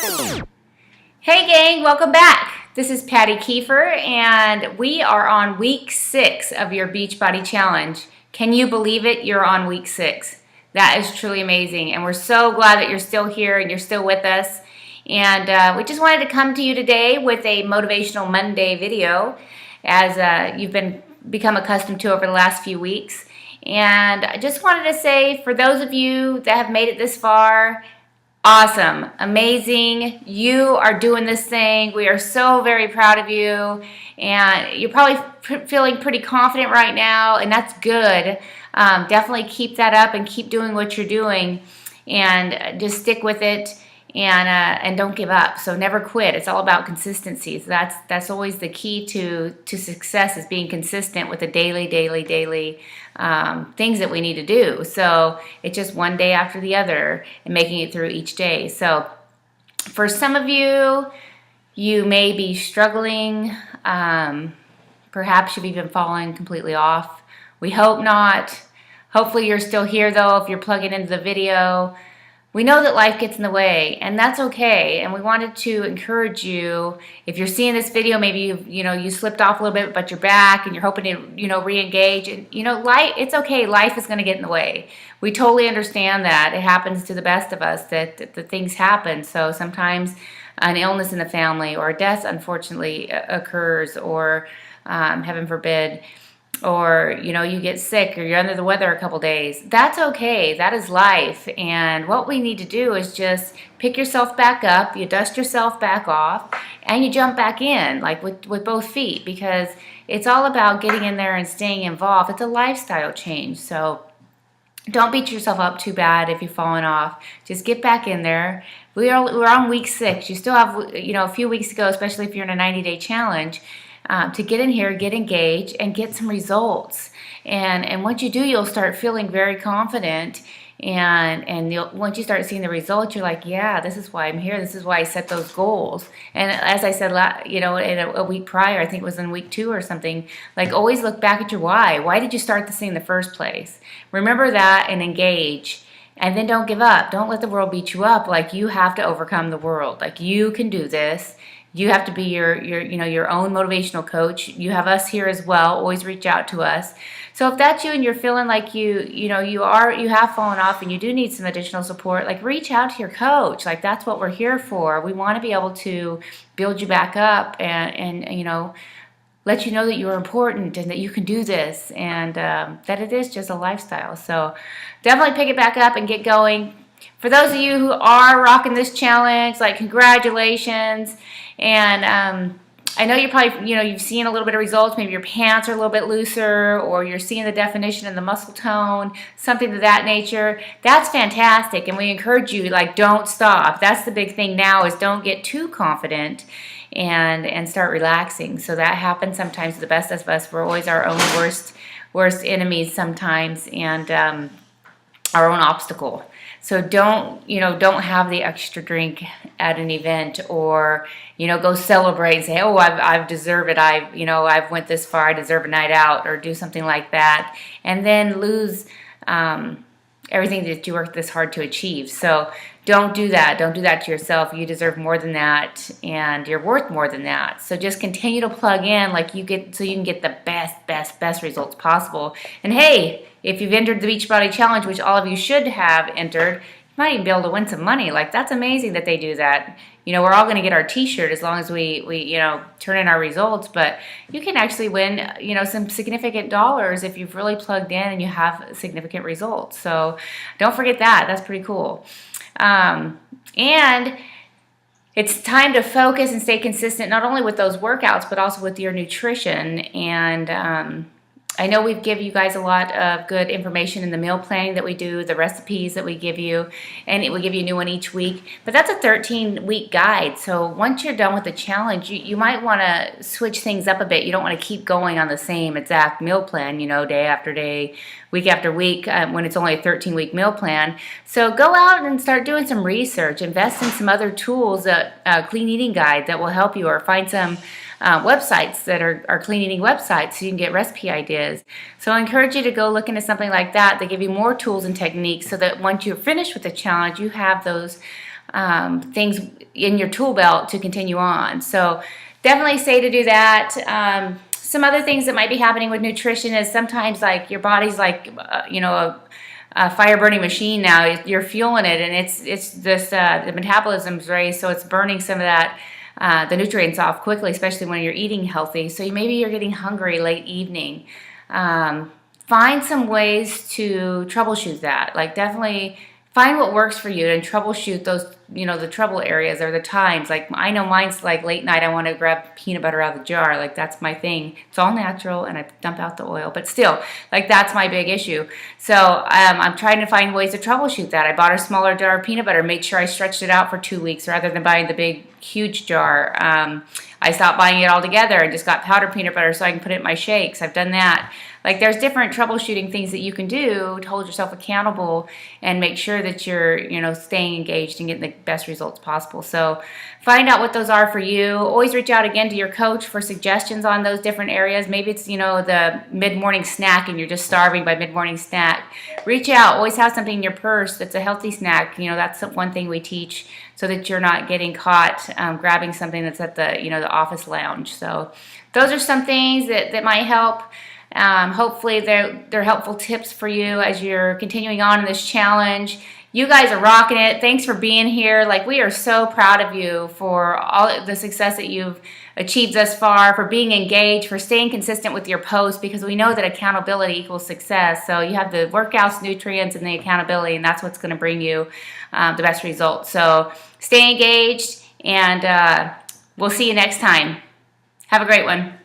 Hey gang, welcome back. This is Patty Kiefer and we are on week 6 of your Beachbody Challenge. Can you believe it? You're on week 6. That is truly amazing and we're so glad that you're still here and you're still with us. And we just wanted to come to you today with a Motivational Monday video as you've become accustomed to over the last few weeks. And I just wanted to say, for those of you that have made it this far, awesome, amazing. You are doing this thing. We are so very proud of you. And you're probably feeling pretty confident right now, and that's good. Definitely keep that up and keep doing what you're doing. And just stick with it and don't give up. So never quit. It's all about consistency. So that's always the key to success, is being consistent with the daily things that we need to do. So it's just one day after the other and making it through each day. So for some of you, you may be struggling. Perhaps you've even fallen completely off. We hope not. Hopefully you're still here though if you're plugging into the video. We know that life gets in the way, and that's okay. And we wanted to encourage you. If you're seeing this video, maybe you slipped off a little bit, but you're back and you're hoping to re-engage. And life, it's okay. Life is going to get in the way. We totally understand that. It happens to the best of us that the things happen. So sometimes an illness in the family or a death unfortunately occurs, or heaven forbid, or you get sick or you're under the weather a couple days. That's okay. That is life. And what we need to do is just pick yourself back up, you dust yourself back off, and you jump back in, like with both feet, because it's all about getting in there and staying involved. It's a lifestyle change. So don't beat yourself up too bad if you've fallen off. Just get back in there. We're on week 6. You still have a few weeks to go, especially if you're in a 90-day challenge. To get in here, get engaged, and get some results. And once you do, you'll start feeling very confident. And once you start seeing the results, you're like, yeah, this is why I'm here. This is why I set those goals. And as I said, in a week prior, I think it was in week 2 or something, like always look back at your why. Why did you start this thing in the first place? Remember that and engage. And then don't give up. Don't let the world beat you up. Like, you have to overcome the world. Like, you can do this. You have to be your own motivational coach. You have us here as well. Always reach out to us. So if that's you and you're feeling like you have fallen off and you do need some additional support, like, reach out to your coach. Like, that's what we're here for. We want to be able to build you back up and let you know that you're important and that you can do this, and that it is just a lifestyle. So definitely pick it back up and get going. For those of you who are rocking this challenge, like, congratulations. And I know you're probably, you've seen a little bit of results. Maybe your pants are a little bit looser, or you're seeing the definition in the muscle tone, something of that nature. That's fantastic. And we encourage you, like, don't stop. That's the big thing now, is don't get too confident and start relaxing. So that happens sometimes to the best of us. We're always our own worst enemies sometimes, and our own obstacle. So don't have the extra drink at an event, or go celebrate and say, oh, I've deserved it. I've went this far. I deserve a night out, or do something like that, and then lose everything that you worked this hard to achieve. So don't do that. Don't do that to yourself. You deserve more than that, and you're worth more than that. So just continue to plug in, so you can get the best results possible. And hey, if you've entered the Beachbody Challenge, which all of you should have entered, you might even be able to win some money. Like, that's amazing that they do that. We're all going to get our T-shirt as long as we turn in our results. But you can actually win, some significant dollars if you've really plugged in and you have significant results. So don't forget that. That's pretty cool. And it's time to focus and stay consistent, not only with those workouts, but also with your nutrition. And I know we've given you guys a lot of good information in the meal planning that we do, the recipes that we give you, and we give you a new one each week. But that's a 13-week guide. So once you're done with the challenge, you might want to switch things up a bit. You don't want to keep going on the same exact meal plan, day after day, week after week, when it's only a 13-week meal plan. So go out and start doing some research. Invest in some other tools, a clean eating guide that will help you, or find some websites that are clean eating websites so you can get recipe ideas. So I encourage you to go look into something like that. They give you more tools and techniques so that once you're finished with the challenge, you have those things in your tool belt to continue on. So definitely say to do that. Some other things that might be happening with nutrition is sometimes like your body's like, a fire burning machine now. You're fueling it, and it's this the metabolism's raised, so it's burning some of that the nutrients off quickly, especially when you're eating healthy. So maybe you're getting hungry late evening. Find some ways to troubleshoot that. Like definitely find what works for you and troubleshoot those, the trouble areas or the times. Like I know mine's like late night, I want to grab peanut butter out of the jar. Like that's my thing. It's all natural and I dump out the oil, but still, like that's my big issue. So I'm trying to find ways to troubleshoot that. I bought a smaller jar of peanut butter, made sure I stretched it out for 2 weeks rather than buying the big, huge jar. I stopped buying it all together and just got powdered peanut butter so I can put it in my shakes. I've done that. Like there's different troubleshooting things that you can do to hold yourself accountable and make sure that you're, staying engaged and getting the best results possible. So find out what those are for you. Always reach out again to your coach for suggestions on those different areas. Maybe it's, the mid-morning snack and you're just starving by mid-morning snack. Reach out. Always have something in your purse that's a healthy snack. That's one thing we teach so that you're not getting caught grabbing something that's at the office lounge. So those are some things that might help. Hopefully they're helpful tips for you as you're continuing on in this challenge. You guys are rocking it. Thanks for being here. Like we are so proud of you for all the success that you've achieved thus far, for being engaged, for staying consistent with your posts, because we know that accountability equals success. So you have the workouts, nutrients, and the accountability, and that's what's going to bring you the best results. So stay engaged, and we'll see you next time. Have a great one.